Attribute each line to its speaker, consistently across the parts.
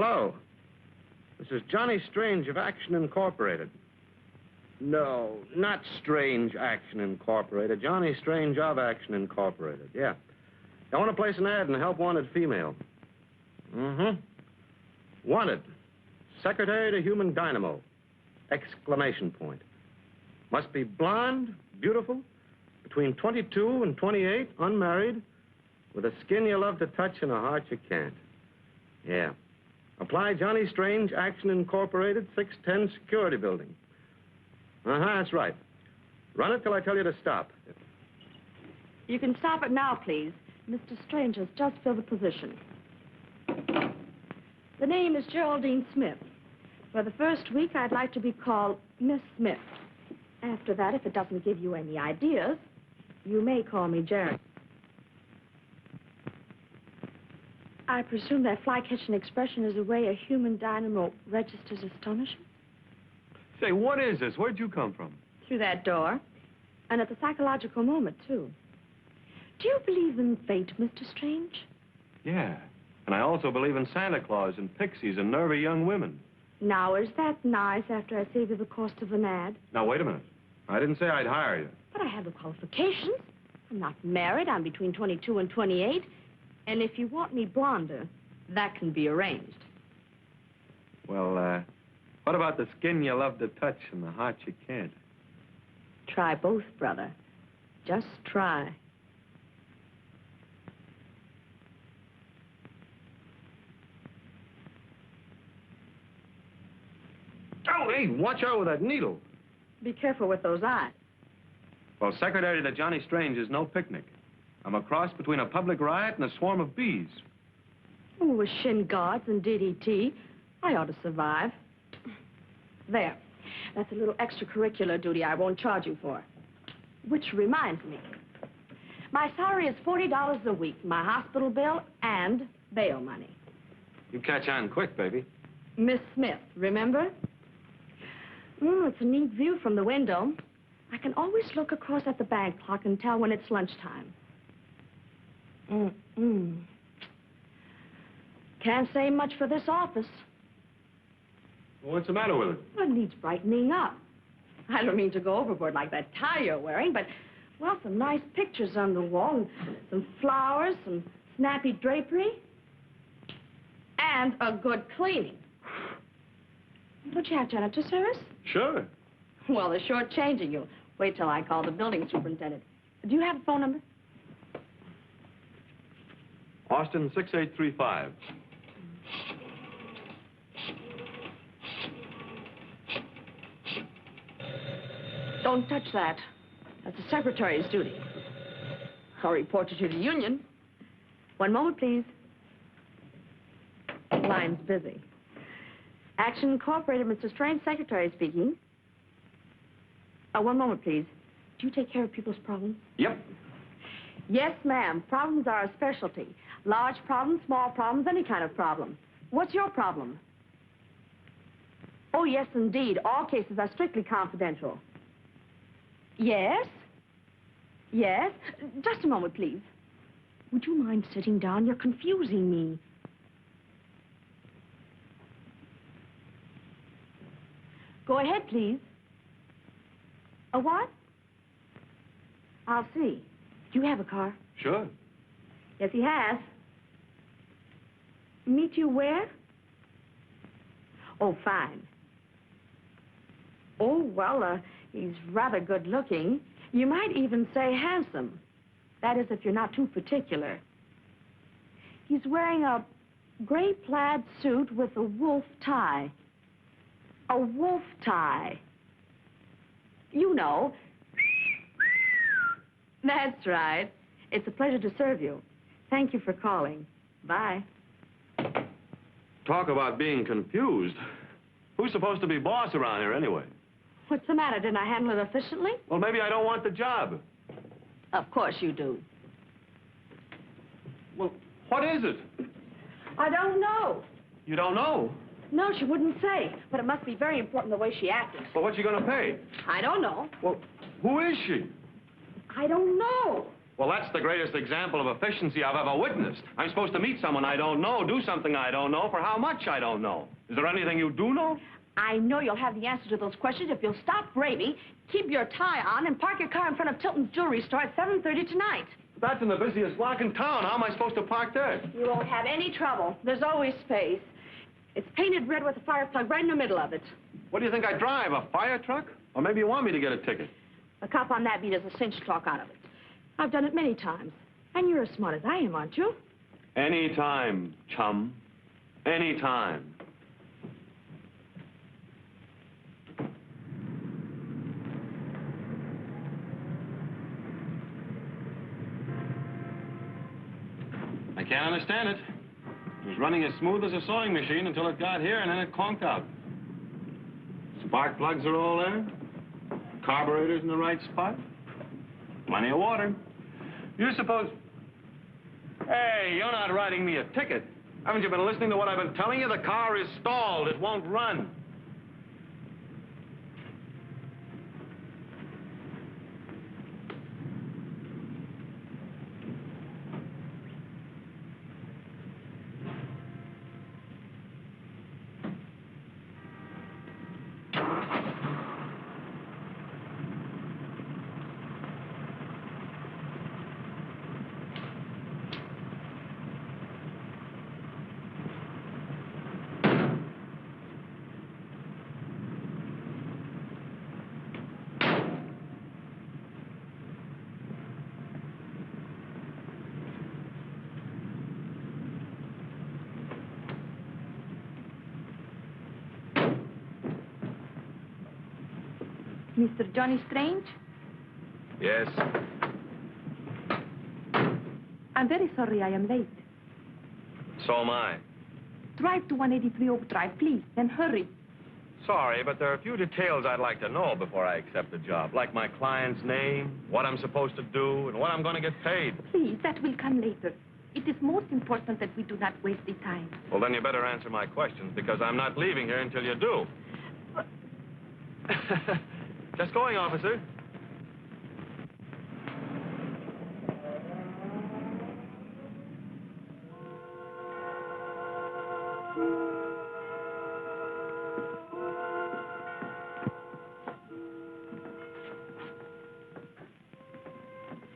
Speaker 1: Hello. This is Johnny Strange of Action Incorporated. No, not Strange Action Incorporated. Johnny Strange of Action Incorporated, yeah. I want to place an ad in Help Wanted Female. Wanted. Secretary to Human Dynamo. Exclamation point. Must be blonde, beautiful, between 22 and 28, unmarried, with a skin you love to touch and a heart you can't. Yeah. Apply Johnny Strange, Action Incorporated, 610 Security Building. That's right. Run it till I tell you to stop.
Speaker 2: You can stop it now, please. Mr. Strange has just filled the position. The name is Geraldine Smith. For the first week, I'd like to be called Miss Smith. After that, if it doesn't give you any ideas, you may call me Jerry. I presume that fly-catching expression is the way a human dynamo registers astonishment?
Speaker 3: Say, what is this? Where'd you come from?
Speaker 2: Through that door. And at the psychological moment, too. Do you believe in fate, Mr. Strange?
Speaker 3: Yeah. And I also believe in Santa Claus and pixies and nervy young women.
Speaker 2: Now, is that nice after I save you the cost of an ad?
Speaker 3: Now, wait a minute. I didn't say I'd hire you.
Speaker 2: But I have the qualifications. I'm not married. I'm between 22 and 28. And if you want me blonder, that can be arranged.
Speaker 3: Well, what about the skin you love to touch and the heart you can't?
Speaker 2: Try both, brother. Just try.
Speaker 1: Oh, hey, watch out with that needle.
Speaker 2: Be careful with those eyes.
Speaker 3: Well, Secretary to Johnny Strange is no picnic. I'm a cross between a public riot and a swarm of bees.
Speaker 2: Oh, with shin guards and DDT, I ought to survive. There. That's a little extracurricular duty I won't charge you for. Which reminds me, my salary is $40 a week, my hospital bill and bail money.
Speaker 3: You catch on quick, baby.
Speaker 2: Miss Smith, remember? It's a neat view from the window. I can always look across at the bank clock and tell when it's lunchtime. Can't say much for this office.
Speaker 3: Well, what's the matter with it?
Speaker 2: Well, it needs brightening up. I don't mean to go overboard like that tie you're wearing, but, well, some nice pictures on the wall, and some flowers, some snappy drapery, and a good cleaning. Don't you have janitor service?
Speaker 3: Sure.
Speaker 2: Well, they're shortchanging you. Wait till I call the building superintendent. Do you have a phone number?
Speaker 3: Austin 6835.
Speaker 2: Don't touch that. That's the secretary's duty. I'll report you to the union. One moment, please. Line's busy. Action Incorporated, Mr. Strange, secretary speaking. One moment, please. Do you take care of people's problems?
Speaker 3: Yep.
Speaker 2: Yes, ma'am. Problems are a specialty. Large problems, small problems, any kind of problem. What's your problem? Oh, yes, indeed. All cases are strictly confidential. Yes? Yes? Just a moment, please. Would you mind sitting down? You're confusing me. Go ahead, please. A what? I'll see. Do you have a car?
Speaker 3: Sure.
Speaker 2: Yes, he has. Meet you where? Oh, fine. Oh, well, he's rather good looking. You might even say handsome. That is, if you're not too particular. He's wearing a gray plaid suit with a wolf tie. A wolf tie. You know. That's right. It's a pleasure to serve you. Thank you for calling. Bye.
Speaker 3: Talk about being confused. Who's supposed to be boss around here anyway?
Speaker 2: What's the matter? Didn't I handle it efficiently?
Speaker 3: Well, maybe I don't want the job.
Speaker 2: Of course you do.
Speaker 3: Well, what is it?
Speaker 2: I don't know.
Speaker 3: You don't know?
Speaker 2: No, she wouldn't say. But it must be very important the way she acted.
Speaker 3: Well, what's she gonna pay?
Speaker 2: I don't know.
Speaker 3: Well, who is she?
Speaker 2: I don't know.
Speaker 3: Well, that's the greatest example of efficiency I've ever witnessed. I'm supposed to meet someone I don't know, do something I don't know, for how much I don't know. Is there anything you do know?
Speaker 2: I know you'll have the answer to those questions if you'll stop raving, keep your tie on, and park your car in front of Tilton's jewelry store at 7:30 tonight.
Speaker 3: That's in the busiest block in town. How am I supposed to park there?
Speaker 2: You won't have any trouble. There's always space. It's painted red with a fire plug right in the middle of it.
Speaker 3: What do you think I drive, a fire truck? Or maybe you want me to get a ticket?
Speaker 2: The cop on that beat has a cinch talk out of it. I've done it many times. And you're as smart as I am, aren't you?
Speaker 3: Anytime, chum. Anytime. I can't understand it. It was running as smooth as a sewing machine until it got here, and then it conked out. Spark plugs are all there. Carburetor's in the right spot. Plenty of water. You suppose... Hey, you're not writing me a ticket. Haven't you been listening to what I've been telling you? The car is stalled. It won't run.
Speaker 2: Mr. Johnny Strange?
Speaker 3: Yes.
Speaker 2: I'm very sorry I am late.
Speaker 3: So am I.
Speaker 2: Drive to 183 Oak Drive, please, and hurry.
Speaker 3: Sorry, but there are a few details I'd like to know before I accept the job. Like my client's name, what I'm supposed to do, and what I'm going to get paid.
Speaker 2: Please, that will come later. It is most important that we do not waste the time.
Speaker 3: Well, then you better answer my questions, because I'm not leaving here until you do. Just going, officer.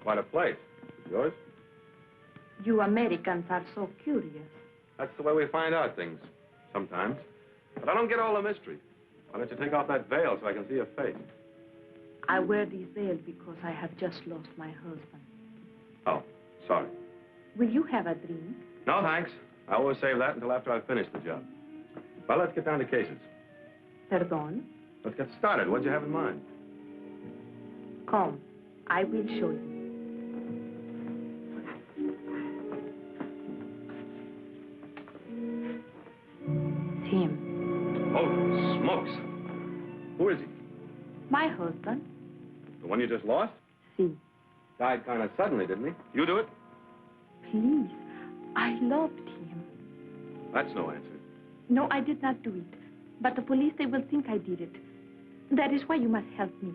Speaker 3: Quite a place. Yours?
Speaker 2: You Americans are so curious.
Speaker 3: That's the way we find out things, sometimes. But I don't get all the mystery. Why don't you take off that veil so I can see your face?
Speaker 2: I wear this veil because I have just lost my husband.
Speaker 3: Oh, sorry.
Speaker 2: Will you have a drink?
Speaker 3: No, thanks. I always save that until after I've finished the job. Well, let's get down to cases.
Speaker 2: Pardon?
Speaker 3: Let's get started. What do you have in mind?
Speaker 2: Come, I will show you. It's him.
Speaker 3: Oh, smokes. Who is he?
Speaker 2: My husband.
Speaker 3: The one you just lost?
Speaker 2: See.
Speaker 3: Died kind of suddenly, didn't he? You do it?
Speaker 2: Please. I loved him.
Speaker 3: That's no answer.
Speaker 2: No, I did not do it. But the police, they will think I did it. That is why you must help me.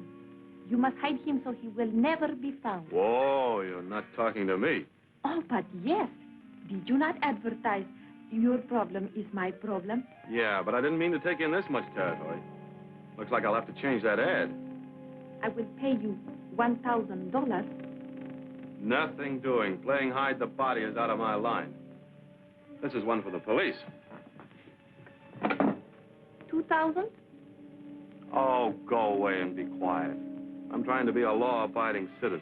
Speaker 2: You must hide him so he will never be found.
Speaker 3: Whoa, you're not talking to me.
Speaker 2: Oh, but yes. Did you not advertise, your problem is my problem?
Speaker 3: Yeah, but I didn't mean to take you in this much territory. Looks like I'll have to change that ad.
Speaker 2: I will pay you $1,000.
Speaker 3: Nothing doing. Playing hide the body is out of my line. This is one for the police.
Speaker 2: 2,000?
Speaker 3: Oh, go away and be quiet. I'm trying to be a law-abiding citizen.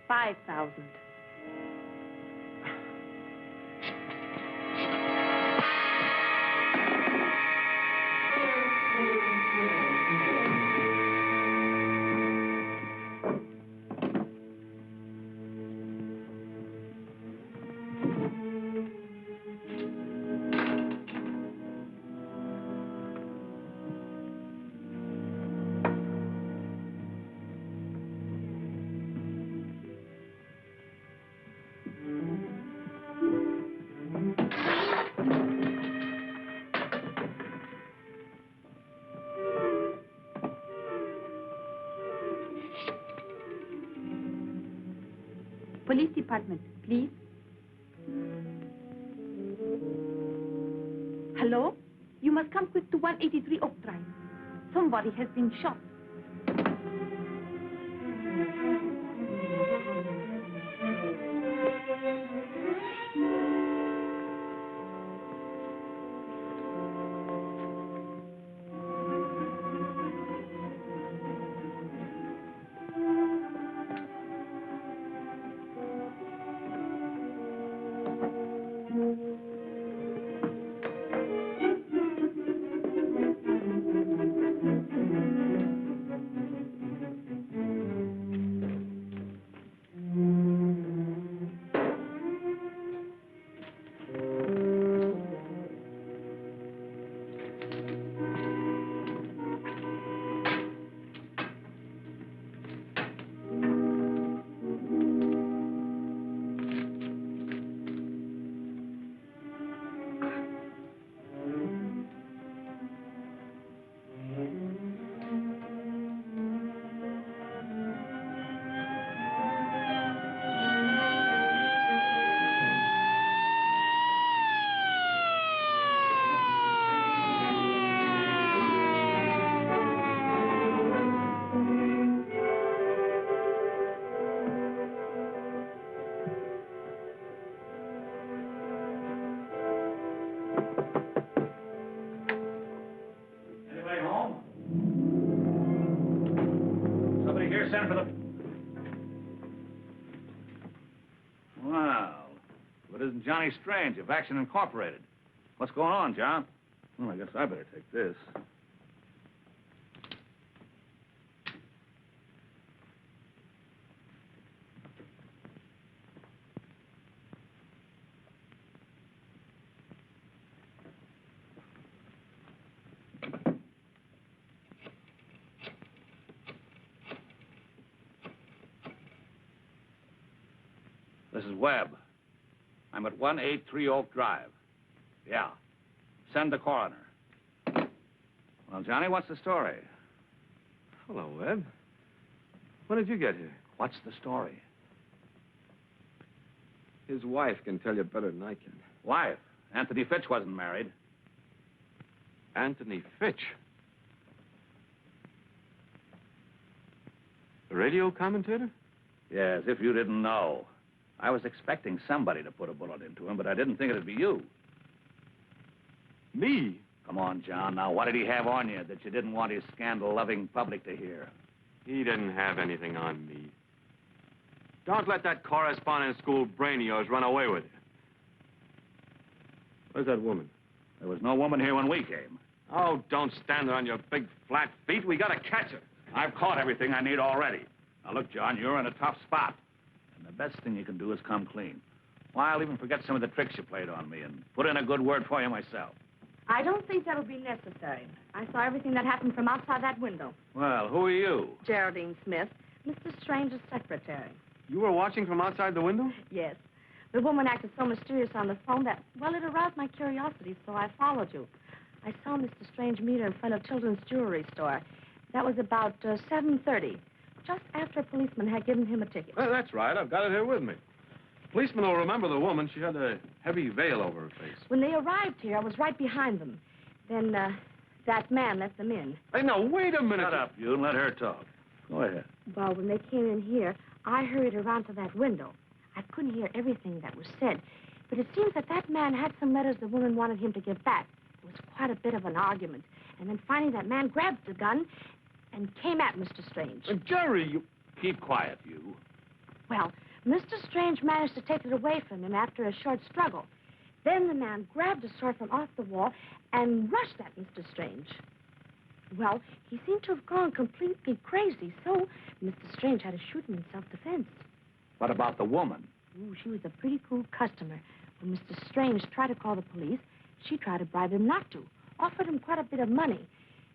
Speaker 2: 5,000.
Speaker 4: Police department, please. Hello? You must come quick to 183 Oak Drive. Somebody has been shot.
Speaker 5: Send for the... Wow. But isn't Johnny Strange of Action Incorporated? What's going on, John? Well, I guess I better take this. This is Webb. I'm at 183 Oak Drive. Yeah. Send the coroner. Well, Johnny, what's the story?
Speaker 1: Hello, Webb. When did you get here?
Speaker 5: What's the story?
Speaker 1: His wife can tell you better than I can.
Speaker 5: Wife? Anthony Fitch wasn't married.
Speaker 1: Anthony Fitch? The radio commentator?
Speaker 5: Yes, if you didn't know. I was expecting somebody to put a bullet into him, but I didn't think it'd be you.
Speaker 1: Me?
Speaker 5: Come on, John. Now, what did he have on you that you didn't want his scandal-loving public to hear?
Speaker 3: He didn't have anything on me. Don't let that correspondence school brain of yours run away with you.
Speaker 1: Where's that woman?
Speaker 5: There was no woman here when we came.
Speaker 3: Oh, don't stand there on your big flat feet. We gotta catch her.
Speaker 5: I've caught everything I need already. Now, look, John, you're in a tough spot. And the best thing you can do is come clean. Why, I'll even forget some of the tricks you played on me and put in a good word for you myself.
Speaker 2: I don't think that'll be necessary. I saw everything that happened from outside that window.
Speaker 5: Well, who are you?
Speaker 2: Geraldine Smith, Mr. Strange's secretary.
Speaker 1: You were watching from outside the window?
Speaker 2: Yes. The woman acted so mysterious on the phone that, well, it aroused my curiosity, so I followed you. I saw Mr. Strange meet her in front of Children's Jewelry Store. That was about 7:30, just after a policeman had given him a ticket.
Speaker 1: Well, that's right. I've got it here with me. Policeman will remember the woman. She had a heavy veil over her face.
Speaker 2: When they arrived here, I was right behind them. Then, that man let them in.
Speaker 1: Hey, now, wait a minute.
Speaker 5: Shut up, you, and let her talk. Go ahead.
Speaker 2: Well, when they came in here, I hurried around to that window. I couldn't hear everything that was said, but it seems that that man had some letters the woman wanted him to give back. It was quite a bit of an argument. And then finally that man grabbed the gun and came at Mr. Strange.
Speaker 1: Jerry, you...
Speaker 5: Keep quiet, you.
Speaker 2: Well, Mr. Strange managed to take it away from him after a short struggle. Then the man grabbed a sword from off the wall and rushed at Mr. Strange. Well, he seemed to have gone completely crazy, so Mr. Strange had to shoot him in self-defense.
Speaker 5: What about the woman?
Speaker 2: Ooh, she was a pretty cool customer. When Mr. Strange tried to call the police, she tried to bribe him not to, offered him quite a bit of money.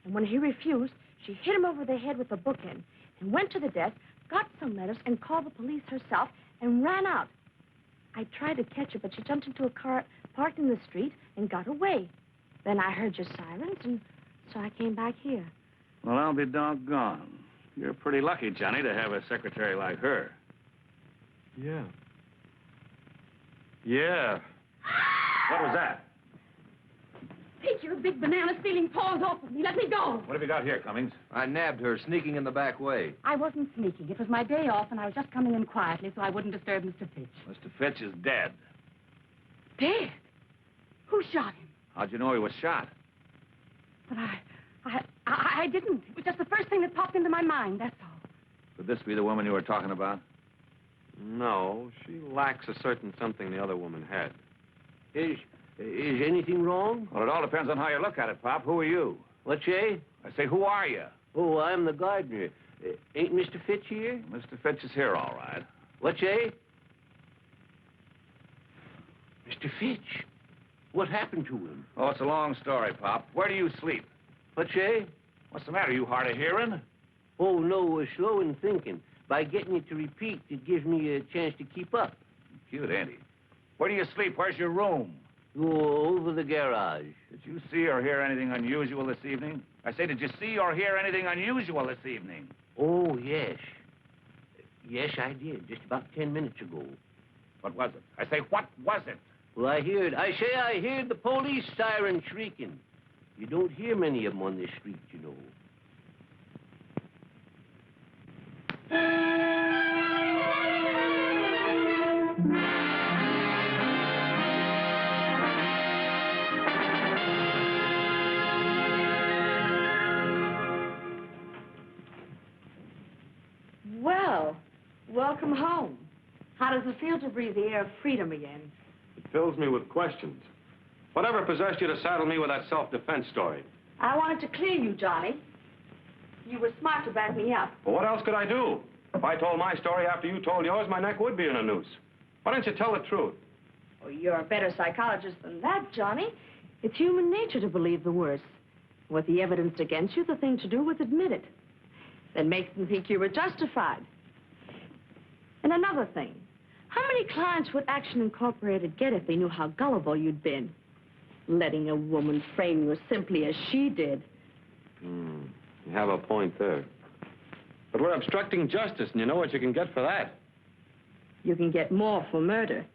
Speaker 2: And when he refused, she hit him over the head with a bookend and went to the desk, got some letters, and called the police herself and ran out. I tried to catch her, but she jumped into a car parked in the street and got away. Then I heard your sirens, and so I came back here.
Speaker 5: Well, I'll be doggone. You're pretty lucky, Johnny, to have a secretary like her.
Speaker 1: Yeah.
Speaker 3: Yeah.
Speaker 5: What was that?
Speaker 4: Take your big banana stealing paws off of me. Let me go.
Speaker 5: What have you got here, Cummings?
Speaker 6: I nabbed her sneaking in the back way.
Speaker 7: I wasn't sneaking. It was my day off, and I was just coming in quietly so I wouldn't disturb Mr. Fitch.
Speaker 5: Mr. Fitch is dead.
Speaker 7: Dead? Who shot him?
Speaker 5: How'd you know he was shot?
Speaker 7: But I didn't. It was just the first thing that popped into my mind, that's all.
Speaker 5: Could this be the woman you were talking about?
Speaker 1: No, she lacks a certain something the other woman had.
Speaker 8: Is anything wrong?
Speaker 5: Well, it all depends on how you look at it, Pop. Who are you?
Speaker 8: What say?
Speaker 5: I say, who are you?
Speaker 8: Oh, I'm the gardener. Ain't Mr. Fitch here?
Speaker 5: Mr. Fitch is here, all right.
Speaker 8: What say? Mr. Fitch? What happened to him?
Speaker 5: Oh, it's a long story, Pop. Where do you sleep?
Speaker 8: What say?
Speaker 5: What's the matter? You hard of hearing?
Speaker 8: Oh, no, slow in thinking. By getting it to repeat, it gives me a chance to keep up.
Speaker 5: Cute, ain't he? Where do you sleep? Where's your room?
Speaker 8: Oh, over the garage.
Speaker 5: Did you see or hear anything unusual this evening? I say, did you see or hear anything unusual this evening?
Speaker 8: Oh, yes. Yes, I did, just about 10 minutes ago.
Speaker 5: What was it? I say, what was it?
Speaker 8: Well, I heard the police siren shrieking. You don't hear many of them on this street, you know.
Speaker 2: Well, welcome home. How does it feel to breathe the air of freedom again?
Speaker 1: It fills me with questions. Whatever possessed you to saddle me with that self-defense story?
Speaker 2: I wanted to clear you, Johnny. You were smart to back me up.
Speaker 1: Well, what else could I do? If I told my story after you told yours, my neck would be in a noose. Why don't you tell the truth?
Speaker 2: Oh, you're a better psychologist than that, Johnny. It's human nature to believe the worst. With the evidence against you, the thing to do was admit it. That makes them think you were justified. And another thing, how many clients would Action Incorporated get if they knew how gullible you'd been? Letting a woman frame you as simply as she did.
Speaker 1: You have a point there. But we're obstructing justice, and you know what you can get for that.
Speaker 2: You can get more for murder.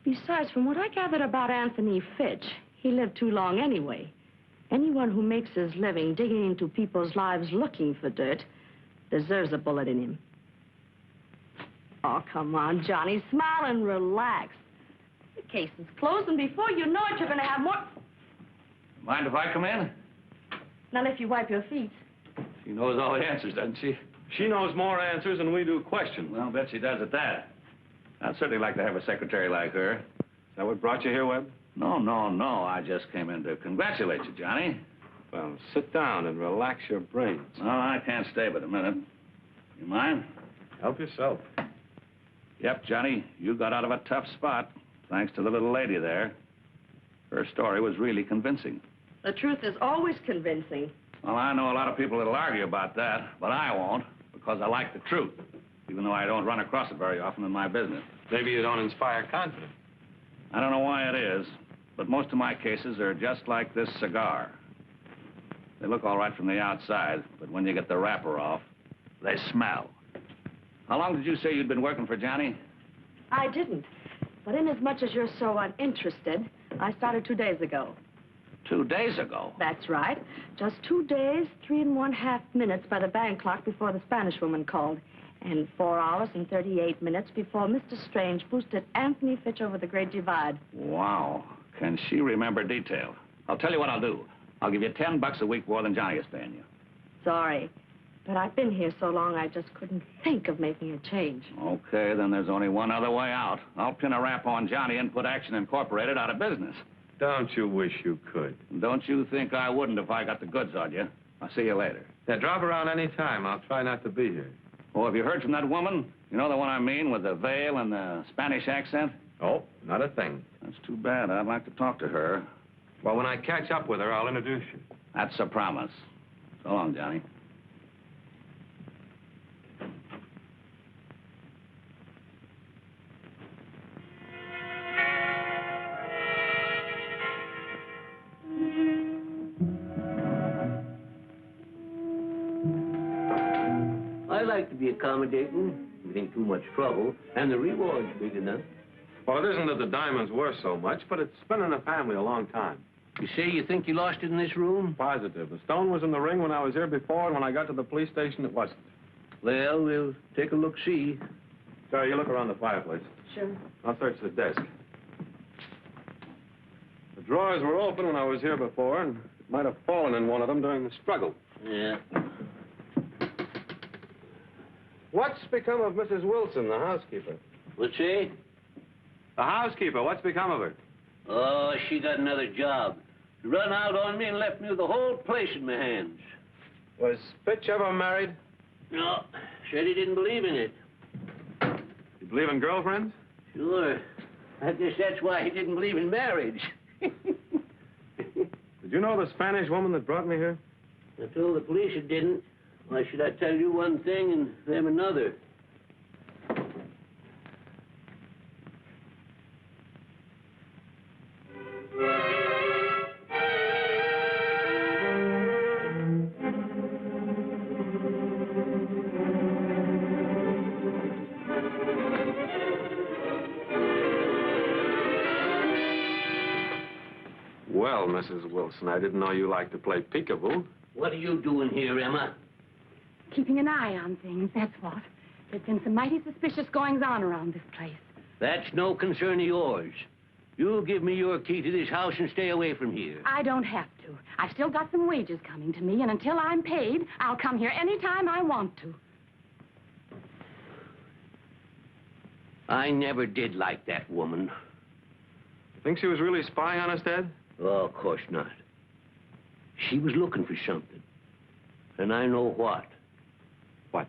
Speaker 2: Besides, from what I gathered about Anthony Fitch, he lived too long anyway. Anyone who makes his living digging into people's lives looking for dirt deserves a bullet in him. Oh, come on, Johnny. Smile and relax. The case is closed, and before you know it, you're going to have more...
Speaker 5: Mind if I come in?
Speaker 2: Not if you wipe your feet.
Speaker 5: She knows all the answers, doesn't she?
Speaker 1: She knows more answers than we do questions.
Speaker 5: Well, I'll bet she does at that. I'd certainly like to have a secretary like her.
Speaker 1: Is that what brought you here, Webb?
Speaker 5: No. I just came in to congratulate you, Johnny.
Speaker 1: Well, sit down and relax your brains.
Speaker 5: Well, I can't stay but a minute. You mind?
Speaker 1: Help yourself.
Speaker 5: Yep, Johnny, you got out of a tough spot, thanks to the little lady there. Her story was really convincing.
Speaker 2: The truth is always convincing.
Speaker 5: Well, I know a lot of people that'll argue about that, but I won't, because I like the truth, even though I don't run across it very often in my business.
Speaker 1: Maybe you don't inspire confidence.
Speaker 5: I don't know why it is, but most of my cases are just like this cigar. They look all right from the outside, but when you get the wrapper off, they smell. How long did you say you'd been working for Johnny?
Speaker 2: I didn't. But inasmuch as you're so uninterested, I started 2 days ago.
Speaker 5: 2 days ago?
Speaker 2: That's right. Just 2 days, 3 1/2 minutes by the bank clock before the Spanish woman called. And 4 hours and 38 minutes before Mr. Strange boosted Anthony Fitch over the Great Divide.
Speaker 5: Wow. Can she remember detail? I'll tell you what I'll do. I'll give you $10 a week more than Johnny is paying you.
Speaker 2: Sorry. But I've been here so long, I just couldn't think of making a change.
Speaker 5: Okay, then there's only one other way out. I'll pin a rap on Johnny and put Action Incorporated out of business.
Speaker 1: Don't you wish you could?
Speaker 5: Don't you think I wouldn't if I got the goods on you? I'll see you later.
Speaker 1: Yeah, drop around any time. I'll try not to be here.
Speaker 5: Oh, have you heard from that woman? You know the one I mean, with the veil and the Spanish accent?
Speaker 1: Oh, not a thing.
Speaker 5: That's too bad. I'd like to talk to her.
Speaker 1: Well, when I catch up with her, I'll introduce you.
Speaker 5: That's a promise. So long, Johnny.
Speaker 8: I like to be accommodating. It ain't too much trouble, and the reward's big enough.
Speaker 3: Well, it isn't that the diamond's worth so much, but it's been in the family a long time.
Speaker 8: You say you think you lost it in this room?
Speaker 3: Positive. The stone was in the ring when I was here before, and when I got to the police station, it wasn't.
Speaker 8: Well, we'll take a look-see.
Speaker 3: Sorry, you look around the fireplace.
Speaker 2: Sure.
Speaker 3: I'll search the desk. The drawers were open when I was here before, and it might have fallen in one of them during the struggle.
Speaker 8: Yeah.
Speaker 3: What's become of Mrs. Wilson, the housekeeper?
Speaker 8: What's that?
Speaker 3: The housekeeper, what's become of her?
Speaker 8: Oh, she got another job. She run out on me and left me with the whole place in my hands.
Speaker 3: Was Fitch ever married?
Speaker 8: No, said he didn't believe in it.
Speaker 3: You believe in girlfriends?
Speaker 8: Sure. I guess that's why he didn't believe in marriage.
Speaker 3: Did you know the Spanish woman that brought me here?
Speaker 8: I told the police it didn't. Why should I tell you one thing and them another?
Speaker 3: Well, Mrs. Wilson, I didn't know you liked to play peekaboo.
Speaker 8: What are you doing here, Emma?
Speaker 7: Keeping an eye on things, that's what. There's been some mighty suspicious goings-on around this place.
Speaker 8: That's no concern of yours. You give me your key to this house and stay away from here.
Speaker 7: I don't have to. I've still got some wages coming to me, and until I'm paid, I'll come here any time I want to.
Speaker 8: I never did like that woman.
Speaker 3: Think she was really spying on us, Dad?
Speaker 8: Oh, of course not. She was looking for something. And I know what.
Speaker 3: What?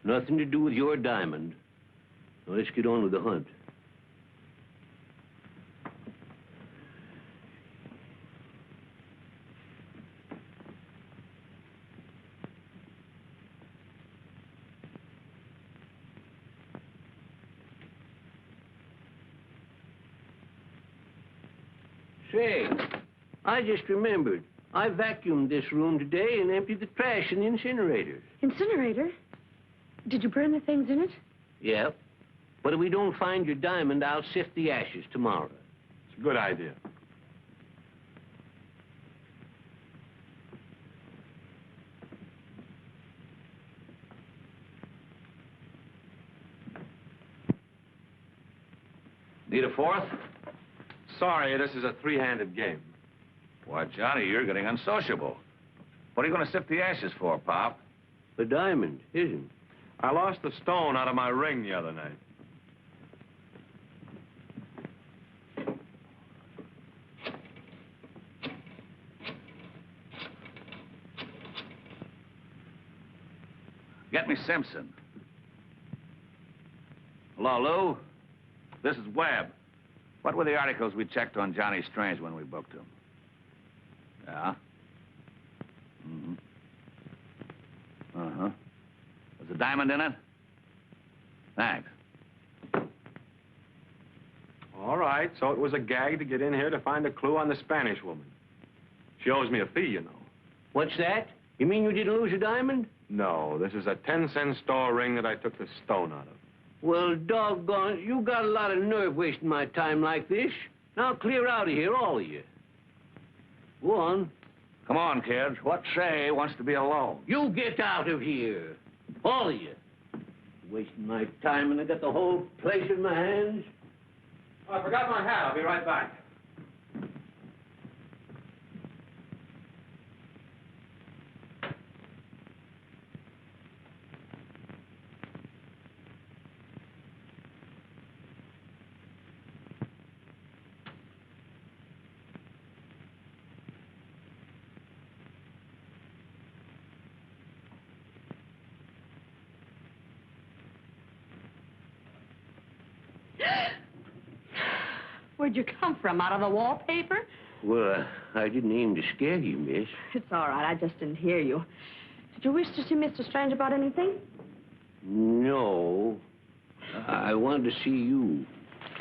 Speaker 8: Nothing to do with your diamond. Now, let's get on with the hunt. Say, I just remembered. I vacuumed this room today and emptied the trash in the incinerator.
Speaker 2: Incinerator? Did you burn the things in it?
Speaker 8: Yep. But if we don't find your diamond, I'll sift the ashes tomorrow.
Speaker 3: It's a good idea.
Speaker 5: Need a fourth?
Speaker 3: Sorry, this is a three-handed game.
Speaker 5: Why, Johnny, you're getting unsociable. What are you going to sift the ashes for, Pop?
Speaker 8: The diamond, isn't?
Speaker 3: I lost the stone out of my ring the other night.
Speaker 5: Get me Simpson. Hello, Lou? This is Webb. What were the articles we checked on Johnny Strange when we booked him? Yeah? Mm-hmm. Uh-huh. Was a diamond in it? Thanks.
Speaker 3: All right, so it was a gag to get in here to find a clue on the Spanish woman. She owes me a fee, you know.
Speaker 8: What's that? You mean you didn't lose your diamond?
Speaker 3: No, this is a 10-cent store ring that I took the stone out of.
Speaker 8: Well, doggone, you got a lot of nerve wasting my time like this. Now clear out of here, all of you. Go on.
Speaker 5: Come on, kids. What say wants to be alone?
Speaker 8: You get out of here. All of you. Wasting my time and I got the whole place in my hands.
Speaker 3: Oh, I forgot my hat. I'll be right back.
Speaker 2: Where'd you come from? Out of the wallpaper?
Speaker 8: Well, I didn't aim to scare you, miss.
Speaker 2: It's all right. I just didn't hear you. Did you wish to see Mr. Strange about anything?
Speaker 8: No. I wanted to see you.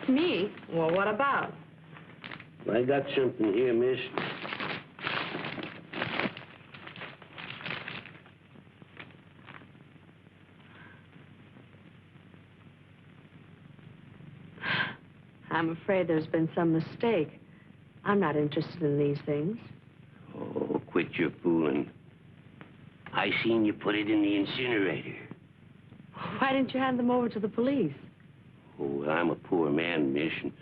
Speaker 2: Me? Well, what about?
Speaker 8: I got something here, miss.
Speaker 2: I'm afraid there's been some mistake. I'm not interested in these things.
Speaker 8: Oh, quit your fooling. I seen you put it in the incinerator.
Speaker 2: Why didn't you hand them over to the police?
Speaker 8: Oh, well, I'm a poor man, miss, and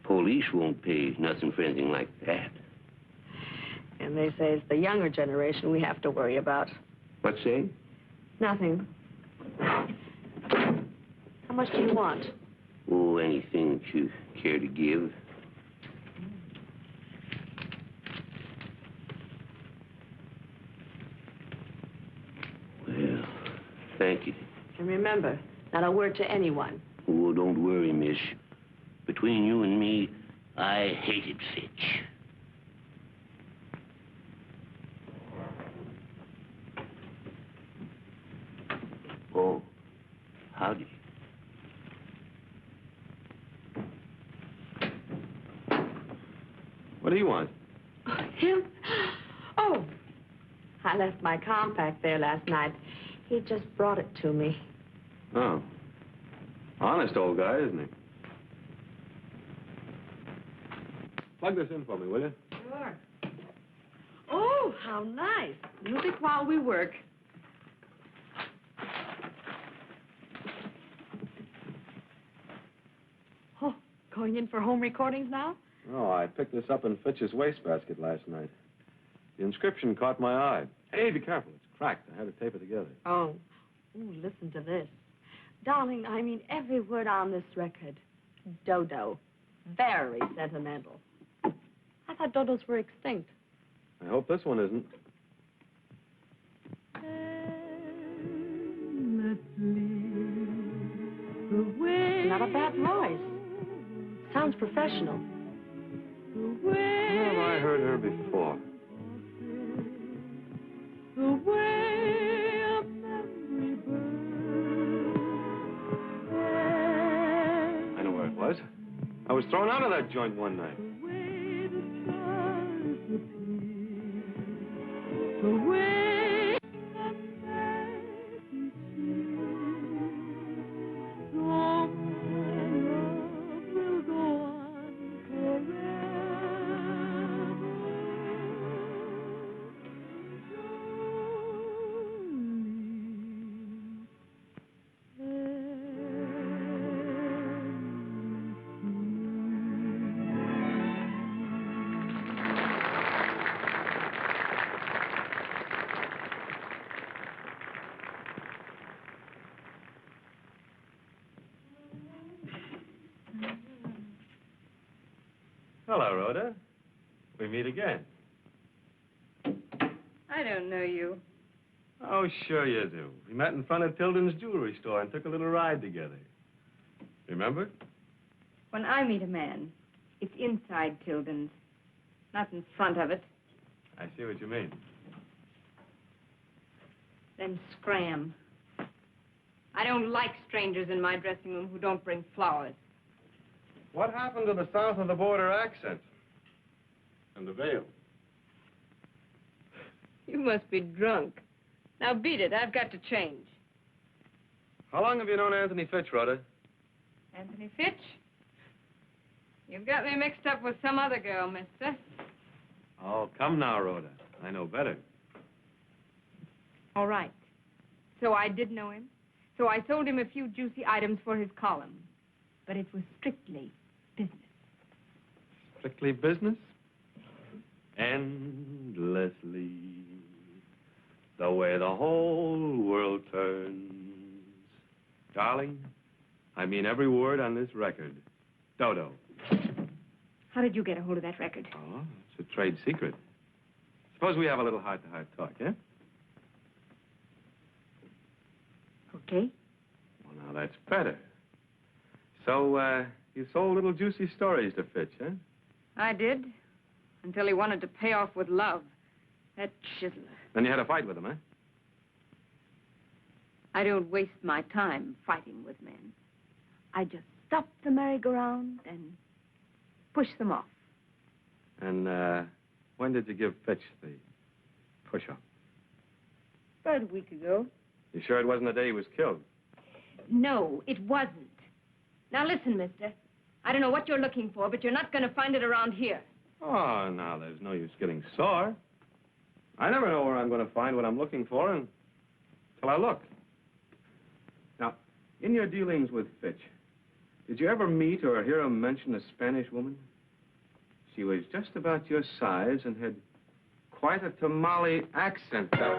Speaker 8: police won't pay nothing for anything like that.
Speaker 2: And they say it's the younger generation we have to worry about.
Speaker 8: What's say?
Speaker 2: Nothing. How much do you want?
Speaker 8: Oh, anything that you care to give. Well, thank you.
Speaker 2: And remember, not a word to anyone.
Speaker 8: Oh, don't worry, miss. Between you and me, I hated Fitch. Oh, howdy.
Speaker 1: What do you want?
Speaker 2: Him? Oh, I left my compact there last night. He just brought it to me.
Speaker 1: Oh. Honest old guy, isn't he? Plug this in for me, will you?
Speaker 2: Sure. Oh, how nice. Music while we work. Oh, going in for home recordings now?
Speaker 1: Oh, I picked this up in Fitch's wastebasket last night. The inscription caught my eye. Hey, be careful. It's cracked. I had to tape it together.
Speaker 2: Oh. Ooh, listen to this. Darling, I mean every word on this record. Dodo. Very sentimental. I thought dodos were extinct.
Speaker 1: I hope this one isn't.
Speaker 2: Not a bad voice. Sounds professional.
Speaker 1: Where have I heard her before? I know where it was. I was thrown out of that joint one night. Hello, Rhoda. We meet again.
Speaker 7: I don't know you.
Speaker 1: Oh, sure you do. We met in front of Tilden's jewelry store and took a little ride together. Remember?
Speaker 7: When I meet a man, it's inside Tilden's, not in front of it.
Speaker 1: I see what you mean.
Speaker 7: Then scram. I don't like strangers in my dressing room who don't bring flowers.
Speaker 1: What happened to the south of the border accent? And the veil?
Speaker 7: You must be drunk. Now beat it. I've got to change.
Speaker 1: How long have you known Anthony Fitch, Rhoda?
Speaker 7: Anthony Fitch? You've got me mixed up with some other girl, mister.
Speaker 1: Oh, come now, Rhoda. I know better.
Speaker 7: All right. So I did know him. So I sold him a few juicy items for his column. But it was strictly business.
Speaker 1: Strictly business? Endlessly. The way the whole world turns. Darling, I mean every word on this record. Dodo.
Speaker 7: How did you get a hold of that record?
Speaker 1: Oh, it's a trade secret. Suppose we have a little heart-to-heart talk, eh?
Speaker 7: Okay.
Speaker 1: Well, now that's better. So, you sold little juicy stories to Fitch, huh?
Speaker 7: I did. Until he wanted to pay off with love. That chiseler.
Speaker 1: Then you had a fight with him, huh?
Speaker 7: I don't waste my time fighting with men. I just stop the merry-go-round and push them off.
Speaker 1: And, when did you give Fitch the push-up?
Speaker 7: About a week ago.
Speaker 1: You sure it wasn't the day he was killed?
Speaker 7: No, it wasn't. Now listen, mister. I don't know what you're looking for, but you're not going to find it around here.
Speaker 1: Oh, now, there's no use getting sore. I never know where I'm going to find what I'm looking for until I look. Now, in your dealings with Fitch, did you ever meet or hear him mention a Spanish woman? She was just about your size and had quite a tamale accent, though.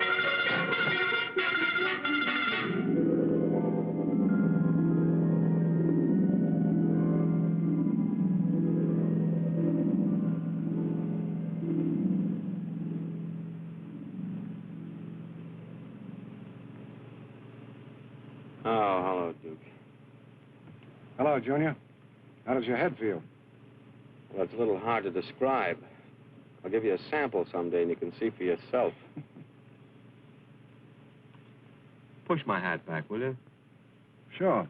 Speaker 1: Oh, hello, Duke.
Speaker 9: Hello, Junior. How does your head feel?
Speaker 1: Well, it's a little hard to describe. I'll give you a sample someday and you can see for yourself. Push my hat back, will you?
Speaker 9: Sure.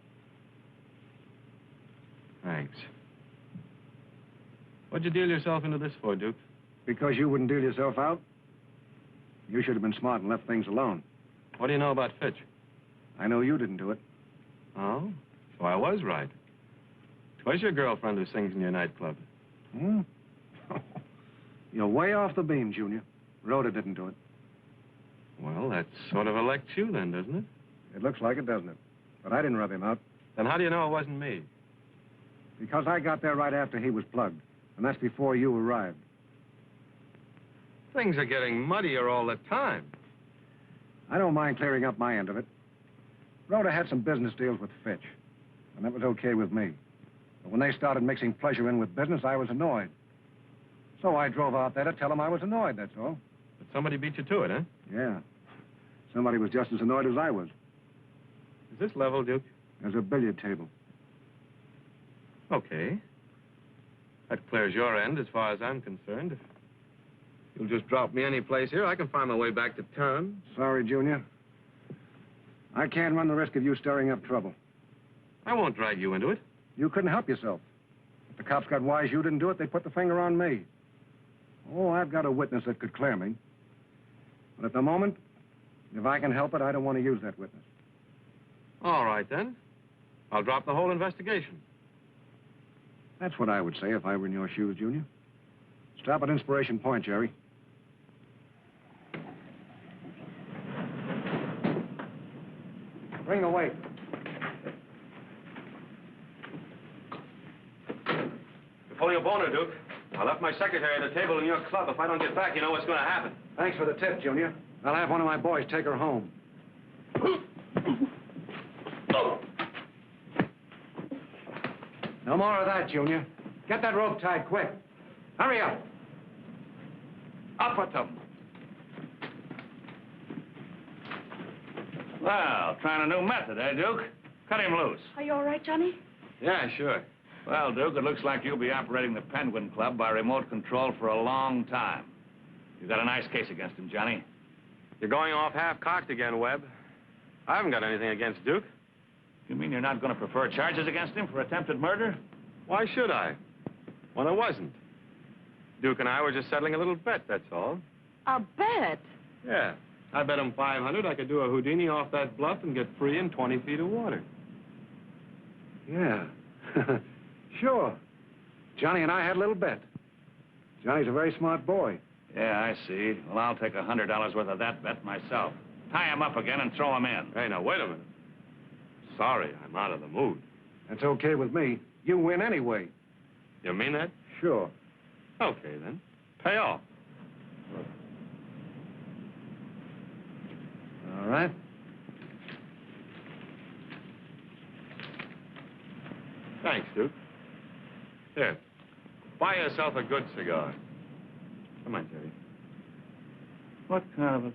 Speaker 1: Thanks. What'd you deal yourself into this for, Duke?
Speaker 9: Because you wouldn't deal yourself out? You should have been smart and left things alone.
Speaker 1: What do you know about Fitch?
Speaker 9: I know you didn't do it.
Speaker 1: Oh? So I was right. 'Twas your girlfriend who sings in your nightclub.
Speaker 9: Hmm? You're way off the beam, Junior. Rhoda didn't do it.
Speaker 1: Well, that sort of elects you then, doesn't it?
Speaker 9: It looks like it, doesn't it? But I didn't rub him out.
Speaker 1: Then how do you know it wasn't me?
Speaker 9: Because I got there right after he was plugged. And that's before you arrived.
Speaker 1: Things are getting muddier all the time.
Speaker 9: I don't mind clearing up my end of it. Rhoda had some business deals with Fitch. And that was okay with me. But when they started mixing pleasure in with business, I was annoyed. So I drove out there to tell them I was annoyed, that's all.
Speaker 1: But somebody beat you to it, huh?
Speaker 9: Yeah. Somebody was just as annoyed as I was.
Speaker 1: Is this level, Duke?
Speaker 9: There's a billiard table.
Speaker 1: Okay. That clears your end as far as I'm concerned. If you'll just drop me any place here, I can find my way back to town.
Speaker 9: Sorry, Junior. I can't run the risk of you stirring up trouble.
Speaker 1: I won't drag you into it.
Speaker 9: You couldn't help yourself. If the cops got wise you didn't do it, they'd put the finger on me. Oh, I've got a witness that could clear me. But at the moment, if I can help it, I don't want to use that witness.
Speaker 1: All right, then. I'll drop the whole investigation.
Speaker 9: That's what I would say if I were in your shoes, Junior. Stop at Inspiration Point, Jerry. Bring the weight.
Speaker 1: You're pulling a boner, Duke. I left my secretary at the table in your club. If I don't get back, you know what's going to happen.
Speaker 9: Thanks for the tip, Junior. I'll have one of my boys take her home. No more of that, Junior. Get that rope tied quick. Hurry up.
Speaker 5: Up with them. Well, trying a new method, eh, Duke? Cut him loose.
Speaker 2: Are you all right, Johnny?
Speaker 1: Yeah, sure.
Speaker 5: Well, Duke, it looks like you'll be operating the Penguin Club by remote control for a long time. You've got a nice case against him, Johnny.
Speaker 1: You're going off half-cocked again, Webb. I haven't got anything against Duke.
Speaker 5: You mean you're not going to prefer charges against him for attempted murder?
Speaker 1: Why should I? Well, there wasn't. Duke and I were just settling a little bet, that's all.
Speaker 2: A bet?
Speaker 1: Yeah. I bet him 500 I could do a Houdini off that bluff and get free in 20 feet of water.
Speaker 9: Yeah. Sure. Johnny and I had a little bet. Johnny's a very smart boy.
Speaker 5: Yeah, I see. Well, I'll take $100 worth of that bet myself. Tie him up again and throw him in.
Speaker 1: Hey, now, wait a minute. Sorry, I'm out of the mood.
Speaker 9: That's okay with me. You win anyway.
Speaker 1: You mean that?
Speaker 9: Sure.
Speaker 1: Okay, then. Pay off.
Speaker 9: All right.
Speaker 1: Thanks, Duke. Here. Buy yourself a good cigar. Come on, Jerry.
Speaker 5: What kind of a...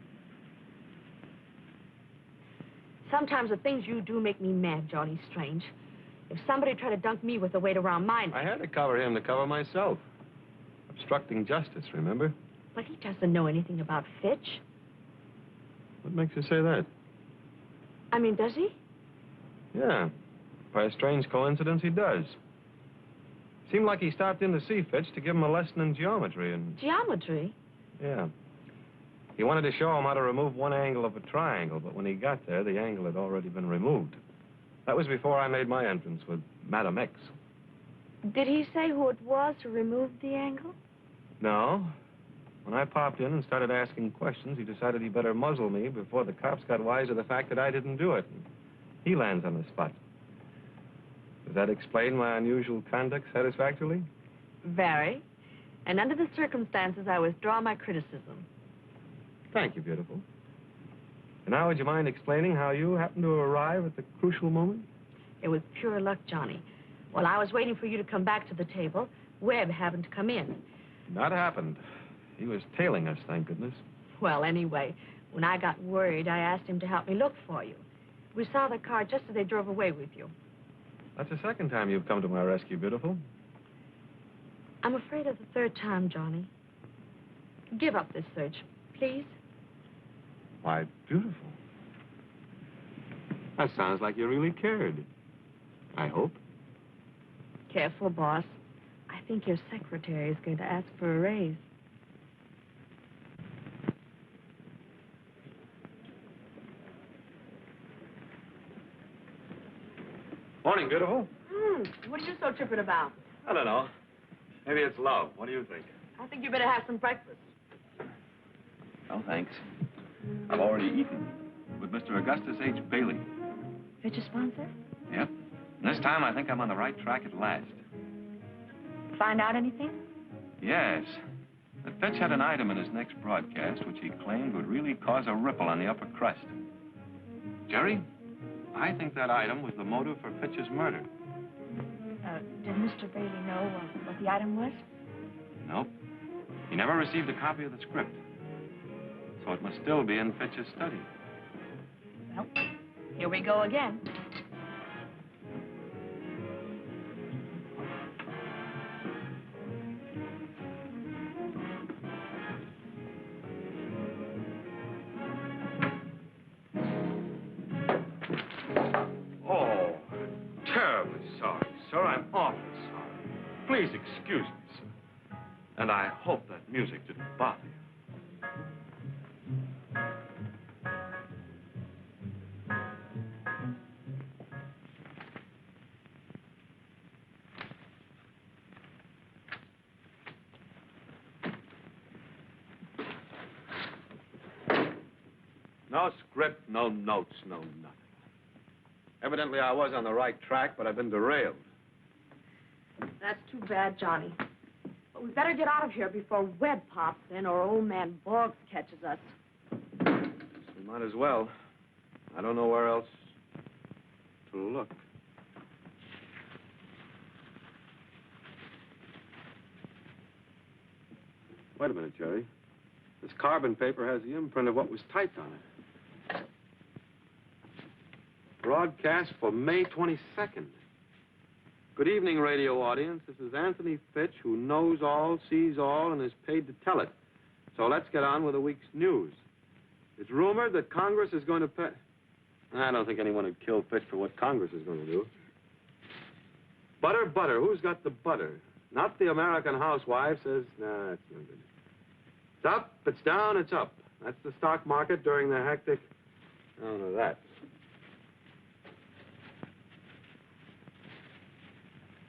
Speaker 2: Sometimes the things you do make me mad, Johnny Strange. If somebody tried to dunk me with the weight around my neck...
Speaker 1: I had to cover him to cover myself. Obstructing justice, remember?
Speaker 2: But he doesn't know anything about Fitch.
Speaker 1: What makes you say that?
Speaker 2: I mean, does he?
Speaker 1: Yeah. By a strange coincidence, he does. Seemed like he stopped in to see Fitch to give him a lesson in geometry and...
Speaker 2: Geometry?
Speaker 1: Yeah. He wanted to show him how to remove one angle of a triangle, but when he got there, the angle had already been removed. That was before I made my entrance with Madam X.
Speaker 2: Did he say who it was who removed the angle?
Speaker 1: No. When I popped in and started asking questions, he decided he better muzzle me before the cops got wise to the fact that I didn't do it. He lands on the spot. Does that explain my unusual conduct satisfactorily?
Speaker 2: Very. And under the circumstances, I withdraw my criticism.
Speaker 1: Thank you, beautiful. And now, would you mind explaining how you happened to arrive at the crucial moment?
Speaker 2: It was pure luck, Johnny. While I was waiting for you to come back to the table, Webb happened to come in.
Speaker 1: That happened. He was tailing us, thank goodness.
Speaker 2: Well, anyway, when I got worried, I asked him to help me look for you. We saw the car just as they drove away with you.
Speaker 1: That's the second time you've come to my rescue, beautiful.
Speaker 2: I'm afraid of the third time, Johnny. Give up this search, please.
Speaker 1: Why, beautiful. That sounds like you really cared. I hope.
Speaker 2: Careful, boss. I think your secretary is going to ask for a raise.
Speaker 1: Morning, beautiful.
Speaker 2: What are you so tripping about?
Speaker 1: I don't know. Maybe it's love. What do you think?
Speaker 2: I think you better have some breakfast.
Speaker 3: No, thanks. I've already eaten with Mr. Augustus H. Bailey.
Speaker 2: Fitch a sponsor?
Speaker 3: Yep. And this time, I think I'm on the right track at last.
Speaker 2: Find out anything?
Speaker 3: Yes. The Fitch had an item in his next broadcast which he claimed would really cause a ripple on the upper crust. Jerry, I think that item was the motive for Fitch's murder.
Speaker 4: Did Mr. Bailey know what the item was?
Speaker 3: Nope. He never received a copy of the script. So it must still be in Fitch's study.
Speaker 2: Well, here we go again.
Speaker 1: Oh, terribly sorry, sir. I'm awfully sorry. Please excuse me, sir. And I hope that music didn't bother you. No script, no notes, no nothing. Evidently, I was on the right track, but I've been derailed.
Speaker 2: That's too bad, Johnny. But we better get out of here before Webb pops in or old man Boggs catches us.
Speaker 1: We might as well. I don't know where else to look. Wait a minute, Jerry. This carbon paper has the imprint of what was typed on it. Broadcast for May 22nd. Good evening, radio audience. This is Anthony Fitch, who knows all, sees all, and is paid to tell it. So let's get on with the week's news. It's rumored that Congress is going to pay... I don't think anyone would kill Fitch for what Congress is going to do. Butter, butter. Who's got the butter? Not the American housewife says, nah, that's no good. It's up, it's down, it's up. That's the stock market during the hectic... I don't know that.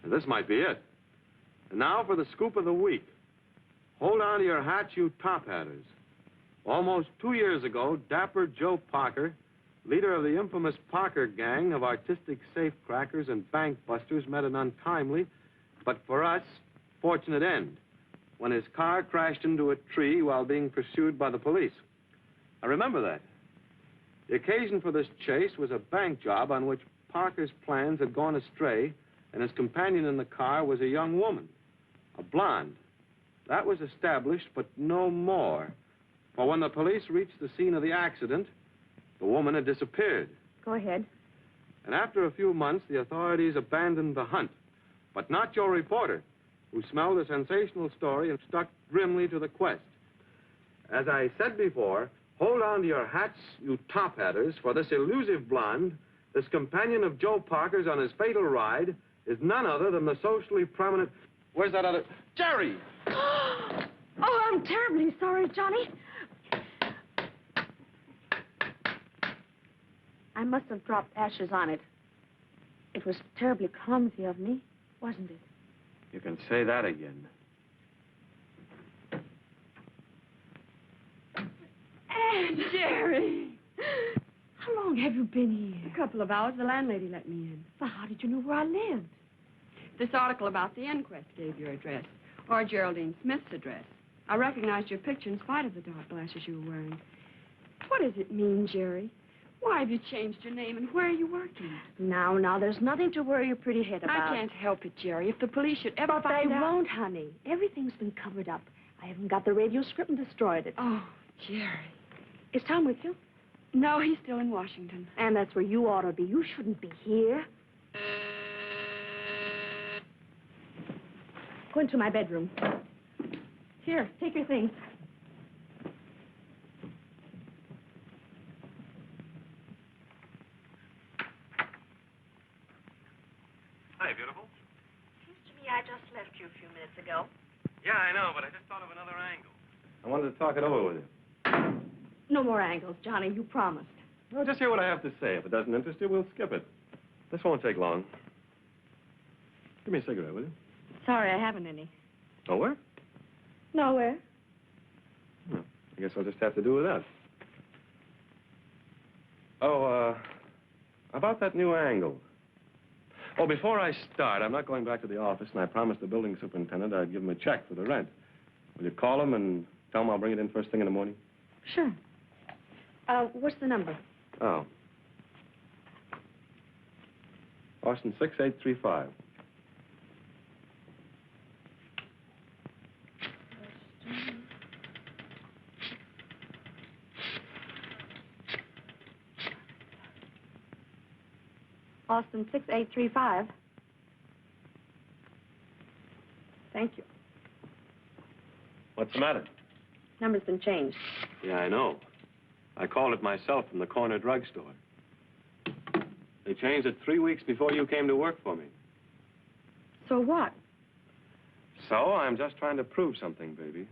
Speaker 1: And this might be it. And now for the scoop of the week. Hold on to your hats, you top-hatters. Almost 2 years ago, Dapper Joe Parker, leader of the infamous Parker gang of artistic safecrackers and bank busters, met an untimely, but for us, fortunate end, when his car crashed into a tree while being pursued by the police. I remember that. The occasion for this chase was a bank job on which Parker's plans had gone astray, and his companion in the car was a young woman, a blonde. That was established, but no more. For when the police reached the scene of the accident, the woman had disappeared.
Speaker 2: Go ahead.
Speaker 1: And after a few months, the authorities abandoned the hunt. But not your reporter, who smelled a sensational story and stuck grimly to the quest. As I said before, hold on to your hats, you top-hatters, for this elusive blonde, this companion of Joe Parker's on his fatal ride, is none other than the socially prominent... Where's that other... Jerry!
Speaker 2: Oh, I'm terribly sorry, Johnny. I must have dropped ashes on it. It was terribly clumsy of me, wasn't it?
Speaker 3: You can say that again.
Speaker 2: Aunt Jerry! How long have you been here?
Speaker 10: A couple of hours. The landlady let me in.
Speaker 2: Well, how did you know where I lived?
Speaker 10: This article about the inquest gave your address, or Geraldine Smith's address. I recognized your picture in spite of the dark glasses you were wearing. What does it mean, Jerry? Why have you changed your name, and where are you working?
Speaker 2: Now, there's nothing to worry your pretty head about.
Speaker 10: I can't help it, Jerry. If the police should ever find out...
Speaker 2: They won't, honey. Everything's been covered up. I haven't got the radio script and destroyed it.
Speaker 10: Oh, Jerry.
Speaker 2: Is Tom with you?
Speaker 10: No, he's still in Washington.
Speaker 2: And that's where you ought to be. You shouldn't be here. Go into my bedroom. Here, take your things.
Speaker 3: Hi, beautiful.
Speaker 2: Seems to me I just left you a few minutes ago.
Speaker 3: Yeah, I know, but I just thought of another angle. I wanted to talk it over with you.
Speaker 2: No more angles, Johnny. You promised.
Speaker 3: No, just hear what I have to say. If it doesn't interest you, we'll skip it. This won't take long. Give me a cigarette, will you?
Speaker 2: Sorry, I haven't any.
Speaker 3: Nowhere?
Speaker 2: Nowhere.
Speaker 3: Well, I guess I'll just have to do with that. Oh, about that new angle. Oh, before I start, I'm not going back to the office, and I promised the building superintendent I'd give him a check for the rent. Will you call him and tell him I'll bring it in first thing in the morning?
Speaker 2: Sure. What's the number?
Speaker 3: Oh. Austin 6835.
Speaker 2: Austin 6835. Thank you.
Speaker 3: What's the matter?
Speaker 2: Number's been changed.
Speaker 3: Yeah, I know. I called it myself from the corner drugstore. They changed it 3 weeks before you came to work for me.
Speaker 2: So what?
Speaker 3: So I'm just trying to prove something, baby.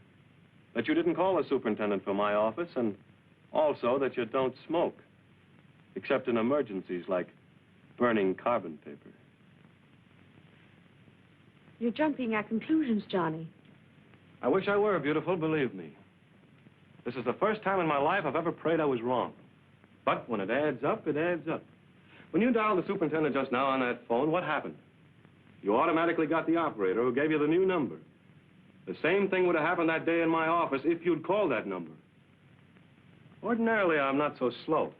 Speaker 3: That you didn't call the superintendent for my office, and also that you don't smoke. Except in emergencies like burning carbon paper.
Speaker 2: You're jumping at conclusions, Johnny.
Speaker 3: I wish I were, beautiful, believe me. This is the first time in my life I've ever prayed I was wrong. But when it adds up, it adds up. When you dialed the superintendent just now on that phone, what happened? You automatically got the operator who gave you the new number. The same thing would have happened that day in my office if you'd called that number. Ordinarily, I'm not so slow.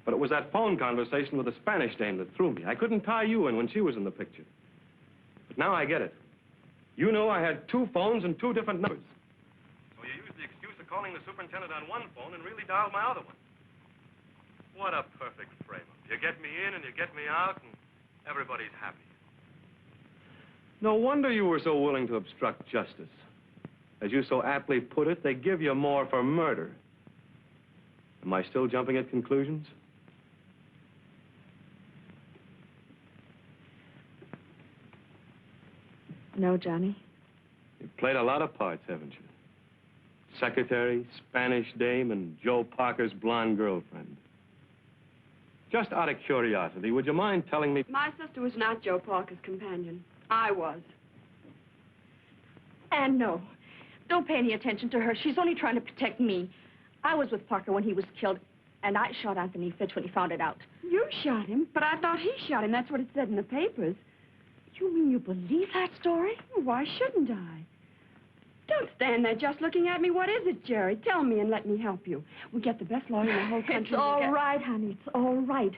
Speaker 3: But it was that phone conversation with the Spanish dame that threw me. I couldn't tie you in when she was in the picture. But now I get it. You know I had 2 phones and 2 different numbers. So you used the excuse of calling the superintendent on one phone and really dialed my other one. What a perfect frame-up. You get me in and you get me out and everybody's happy. No wonder you were so willing to obstruct justice. As you so aptly put it, they give you more for murder. Am I still jumping at conclusions?
Speaker 2: No, Johnny.
Speaker 3: You've played a lot of parts, haven't you? Secretary, Spanish dame, and Joe Parker's blonde girlfriend. Just out of curiosity, would you mind telling me...
Speaker 10: My sister was not Joe Parker's companion. I was.
Speaker 2: And no, don't pay any attention to her. She's only trying to protect me. I was with Parker when he was killed, and I shot Anthony Fitch when he found it out.
Speaker 10: You shot him? But I thought he shot him. That's what it said in the papers.
Speaker 2: You mean you believe that story?
Speaker 10: Why shouldn't I? Don't stand there just looking at me. What is it, Jerry? Tell me and let me help you. We'll get the best lawyer in the whole country.
Speaker 2: It's all right, honey. It's all right.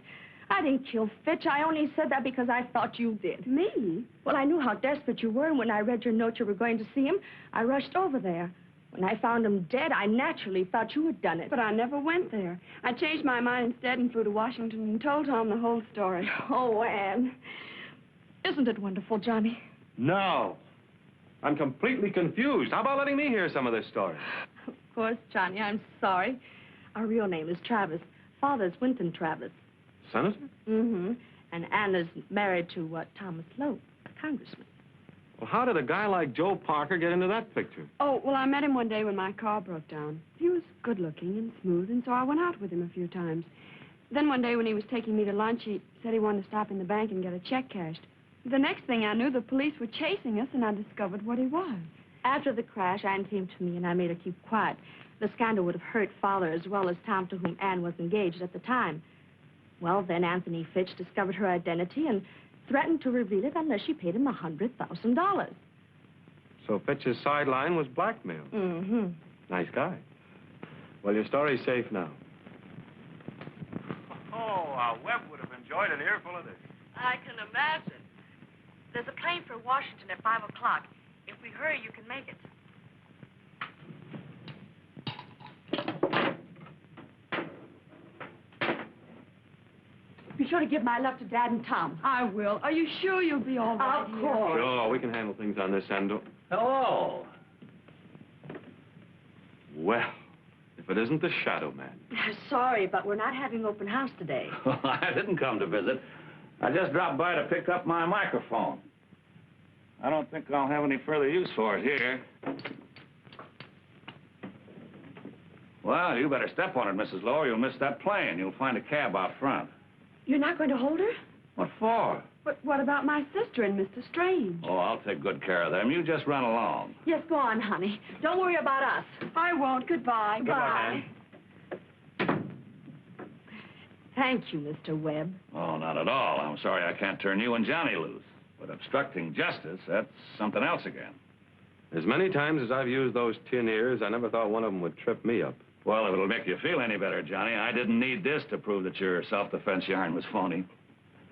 Speaker 2: I didn't kill Fitch. I only said that because I thought you did.
Speaker 10: Me?
Speaker 2: Well, I knew how desperate you were, and when I read your note you were going to see him, I rushed over there. When I found him dead, I naturally thought you had done it.
Speaker 10: But I never went there. I changed my mind instead and flew to Washington and told Tom the whole story.
Speaker 2: Oh, Anne. Isn't it wonderful, Johnny?
Speaker 3: No. I'm completely confused. How about letting me hear some of this story?
Speaker 2: Of course, Johnny, I'm sorry. Our real name is Travis. Father's Winton Travis.
Speaker 3: Senator?
Speaker 2: Mm-hmm. And Anna's married to Thomas Lowe, a congressman.
Speaker 3: Well, how did a guy like Joe Parker get into that picture?
Speaker 10: Oh, well, I met him one day when my car broke down. He was good-looking and smooth, and so I went out with him a few times. Then one day when he was taking me to lunch, he said he wanted to stop in the bank and get a check cashed. The next thing I knew, the police were chasing us, and I discovered what he was.
Speaker 2: After the crash, Anne came to me, and I made her keep quiet. The scandal would have hurt Father as well as Tom, to whom Anne was engaged at the time. Well, then Anthony Fitch discovered her identity and threatened to reveal it unless she paid him $100,000.
Speaker 1: So Fitch's sideline was blackmail.
Speaker 2: Mm-hmm.
Speaker 1: Nice guy. Well, your story's safe now.
Speaker 5: Oh, Webb would have enjoyed an earful of this.
Speaker 2: I can imagine. There's a plane for Washington at 5 o'clock. If we hurry, you can make it. Be sure to give my love to Dad and Tom.
Speaker 10: I will. Are you sure you'll be all right
Speaker 2: Of
Speaker 10: here?
Speaker 2: course.
Speaker 1: Sure, we can handle things on this end.
Speaker 5: Hello.
Speaker 1: Well, if it isn't the Shadow Man.
Speaker 2: Sorry, but we're not having open house today.
Speaker 5: I didn't come to visit. I just dropped by to pick up my microphone. I don't think I'll have any further use for it here. Well, you better step on it, Mrs. Lowe, or you'll miss that plane. You'll find a cab out front.
Speaker 10: You're not going to hold her?
Speaker 5: What for?
Speaker 10: But what about my sister and Mr. Strange?
Speaker 5: Oh, I'll take good care of them. You just run along.
Speaker 2: Yes, go on, honey. Don't worry about us.
Speaker 10: I won't. Goodbye.
Speaker 2: Goodbye. Thank you, Mr. Webb.
Speaker 5: Oh, not at all. I'm sorry I can't turn you and Johnny loose. But obstructing justice, that's something else again.
Speaker 1: As many times as I've used those tin ears, I never thought one of them would trip me up.
Speaker 5: Well, if it'll make you feel any better, Johnny, I didn't need this to prove that your self-defense yarn was phony.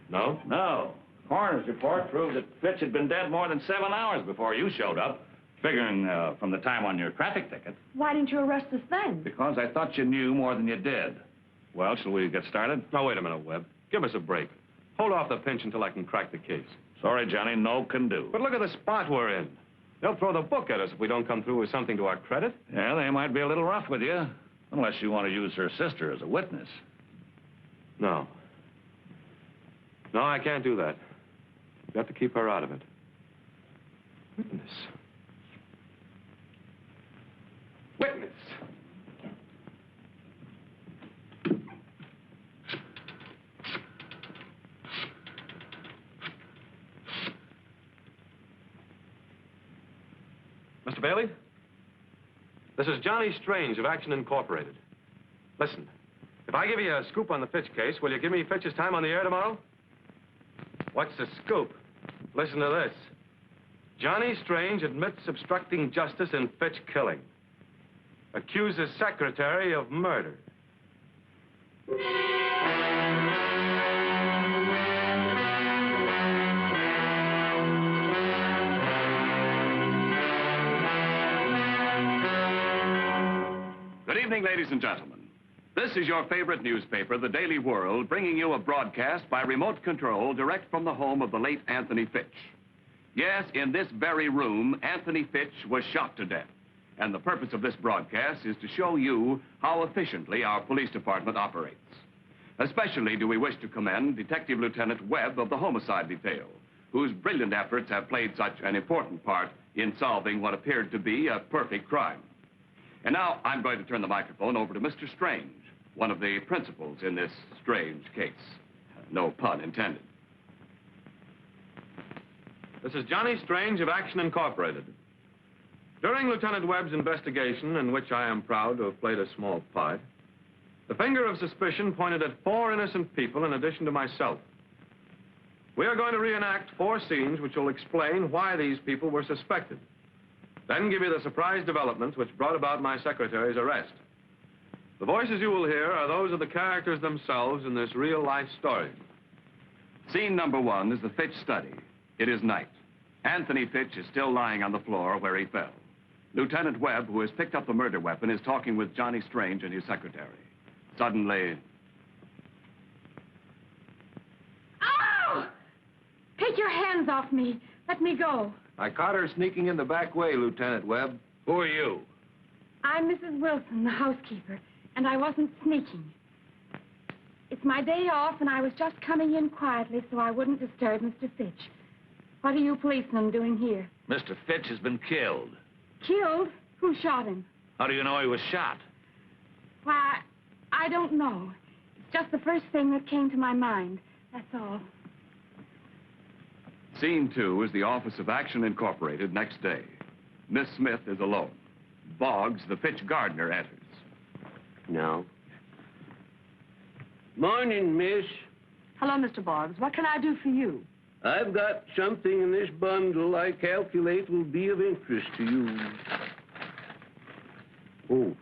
Speaker 1: No?
Speaker 5: No. Coroner's report proved that Fitch had been dead more than 7 hours before you showed up, figuring from the time on your traffic ticket.
Speaker 2: Why didn't you arrest us then?
Speaker 5: Because I thought you knew more than you did. Well, shall we get started?
Speaker 1: Now, wait a minute, Webb. Give us a break. Hold off the pinch until I can crack the case.
Speaker 5: Sorry, Johnny, no can do.
Speaker 1: But look at the spot we're in. They'll throw the book at us if we don't come through with something to our credit.
Speaker 5: Yeah, they might be a little rough with you, unless you want to use her sister as a witness.
Speaker 1: No. No, I can't do that. We've got to keep her out of it. Witness. Witness! Mr. Bailey? This is Johnny Strange of Action Incorporated. Listen, if I give you a scoop on the Fitch case, will you give me Fitch's time on the air tomorrow? What's the scoop? Listen to this. Johnny Strange admits obstructing justice in Fitch killing. Accuses secretary of murder.
Speaker 11: Good evening, ladies and gentlemen. This is your favorite newspaper, The Daily World, bringing you a broadcast by remote control direct from the home of the late Anthony Fitch. Yes, in this very room, Anthony Fitch was shot to death. And the purpose of this broadcast is to show you how efficiently our police department operates. Especially do we wish to commend Detective Lieutenant Webb of the Homicide Detail, whose brilliant efforts have played such an important part in solving what appeared to be a perfect crime. And now I'm going to turn the microphone over to Mr. Strange, one of the principals in this strange case. No pun intended.
Speaker 1: This is Johnny Strange of Action Incorporated. During Lieutenant Webb's investigation, in which I am proud to have played a small part, the finger of suspicion pointed at 4 innocent people in addition to myself. We are going to reenact 4 scenes which will explain why these people were suspected. Then give you the surprise developments which brought about my secretary's arrest. The voices you will hear are those of the characters themselves in this real-life story.
Speaker 11: Scene number 1 is the Fitch study. It is night. Anthony Fitch is still lying on the floor where he fell. Lieutenant Webb, who has picked up the murder weapon, is talking with Johnny Strange and his secretary. Suddenly...
Speaker 10: Ow! Take your hands off me. Let me go.
Speaker 6: I caught her sneaking in the back way, Lieutenant Webb.
Speaker 5: Who are you?
Speaker 4: I'm Mrs. Wilson, the housekeeper, and I wasn't sneaking. It's my day off, and I was just coming in quietly so I wouldn't disturb Mr. Fitch. What are you policemen doing here?
Speaker 5: Mr. Fitch has been killed.
Speaker 4: Killed? Who shot him?
Speaker 5: How do you know he was shot?
Speaker 4: Why, I don't know. It's just the first thing that came to my mind. That's all.
Speaker 11: Scene 2 is the office of Action Incorporated next day. Miss Smith is alone. Boggs, the Fitch gardener, enters.
Speaker 8: No. Morning, miss.
Speaker 2: Hello, Mr. Boggs. What can I do for you?
Speaker 8: I've got something in this bundle I calculate will be of interest to you. Oh,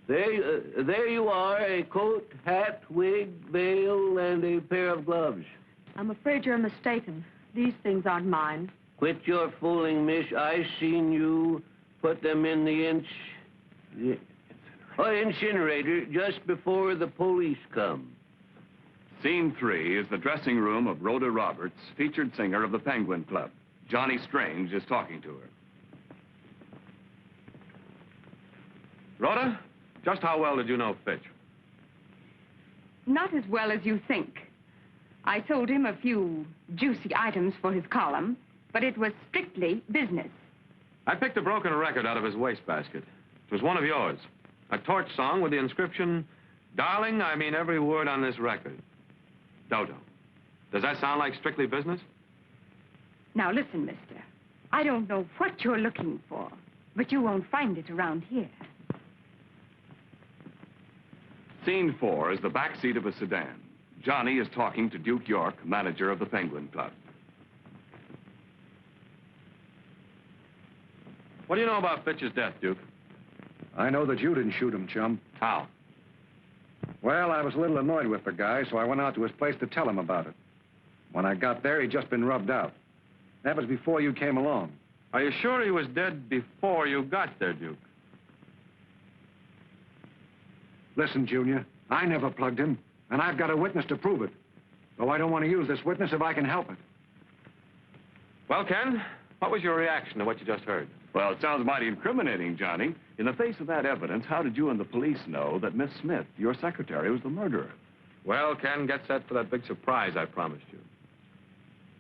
Speaker 8: there you are, a coat, hat, wig, veil, and a pair of gloves.
Speaker 2: I'm afraid you're mistaken. These things aren't mine.
Speaker 8: Quit your fooling, miss. I seen you put them in the incinerator just before the police come.
Speaker 11: Scene 3 is the dressing room of Rhoda Roberts, featured singer of the Penguin Club. Johnny Strange is talking to her.
Speaker 1: Rhoda, just how well did you know Fitch?
Speaker 7: Not as well as you think. I sold him a few juicy items for his column, but it was strictly business.
Speaker 1: I picked a broken record out of his wastebasket. It was one of yours. A torch song with the inscription, "Darling, I mean every word on this record. Dodo." Does that sound like strictly business?
Speaker 7: Now listen, mister. I don't know what you're looking for, but you won't find it around here.
Speaker 11: Scene 4 is the back seat of a sedan. Johnny is talking to Duke York, manager of the Penguin Club.
Speaker 1: What do you know about Fitch's death, Duke?
Speaker 9: I know that you didn't shoot him, chum.
Speaker 1: How?
Speaker 9: Well, I was a little annoyed with the guy, so I went out to his place to tell him about it. When I got there, he'd just been rubbed out. That was before you came along.
Speaker 1: Are you sure he was dead before you got there, Duke?
Speaker 9: Listen, Junior, I never plugged him, and I've got a witness to prove it. Though I don't want to use this witness if I can help it.
Speaker 1: Well, Ken, what was your reaction to what you just heard?
Speaker 11: Well, it sounds mighty incriminating, Johnny. In the face of that evidence, how did you and the police know that Miss Smith, your secretary, was the murderer?
Speaker 1: Well, Ken, get set for that big surprise I promised you.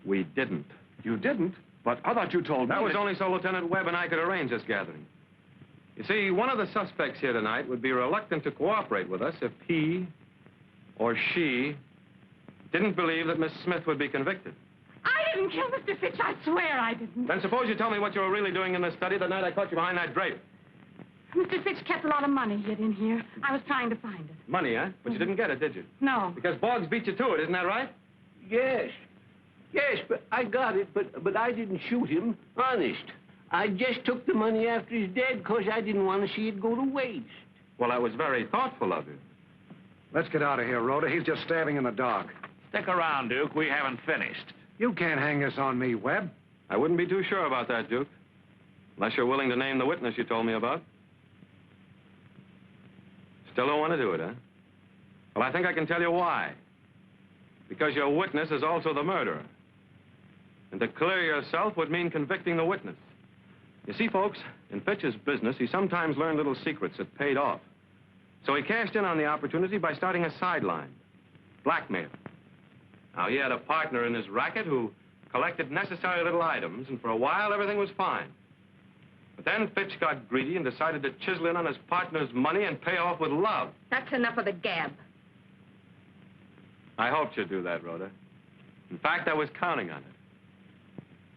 Speaker 1: We didn't.
Speaker 11: You didn't? But I thought you told me
Speaker 1: that was only so Lieutenant Webb and I could arrange this gathering. You see, one of the suspects here tonight would be reluctant to cooperate with us if he or she didn't believe that Miss Smith would be convicted.
Speaker 4: I didn't kill Mr. Fitch. I swear I didn't.
Speaker 1: Then suppose you tell me what you were really doing in the study the night I caught you behind that drape.
Speaker 4: Mr. Fitch kept a lot of money hid in here. I was trying to find it.
Speaker 1: Money, huh? But you didn't get it, did you?
Speaker 4: No.
Speaker 1: Because Boggs beat you to it, isn't that right?
Speaker 8: Yes. Yes, but I got it, but I didn't shoot him. Honest. I just took the money after he's dead because I didn't want to see it go to waste.
Speaker 1: Well, that was very thoughtful of you.
Speaker 9: Let's get out of here, Rhoda. He's just stabbing in the dark.
Speaker 5: Stick around, Duke. We haven't finished.
Speaker 9: You can't hang this on me, Webb.
Speaker 1: I wouldn't be too sure about that, Duke. Unless you're willing to name the witness you told me about. Still don't want to do it, huh? Well, I think I can tell you why. Because your witness is also the murderer. And to clear yourself would mean convicting the witness. You see, folks, in Fitch's business, he sometimes learned little secrets that paid off. So he cashed in on the opportunity by starting a sideline. Blackmail. Now, he had a partner in his racket who collected necessary little items, and for a while, everything was fine. But then Fitch got greedy and decided to chisel in on his partner's money and pay off with love.
Speaker 7: That's enough of the gab.
Speaker 1: I hoped you'd do that, Rhoda. In fact, I was counting on it.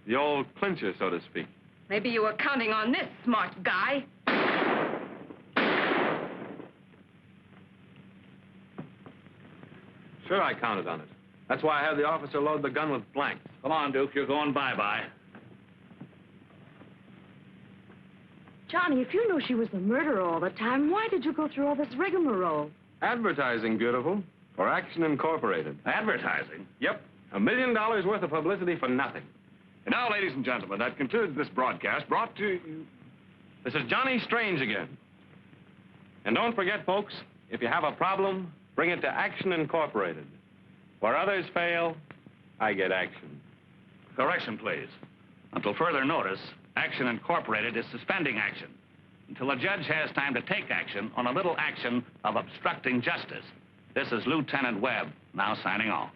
Speaker 1: The old clincher, so to speak.
Speaker 7: Maybe you were counting on this, smart guy.
Speaker 1: Sure, I counted on it. That's why I had the officer load the gun with blanks.
Speaker 5: Come on, Duke. You're going bye-bye.
Speaker 2: Johnny, if you knew she was the murderer all the time, why did you go through all this rigmarole?
Speaker 1: Advertising, beautiful. For Action Incorporated.
Speaker 5: Advertising?
Speaker 1: Yep. $1 million worth of publicity for nothing.
Speaker 11: And now, ladies and gentlemen, that concludes this broadcast brought to you...
Speaker 1: This is Johnny Strange again. And don't forget, folks, if you have a problem, bring it to Action Incorporated. Where others fail, I get action.
Speaker 5: Correction, please. Until further notice, Action Incorporated is suspending action until a judge has time to take action on a little action of obstructing justice. This is Lieutenant Webb, now signing off.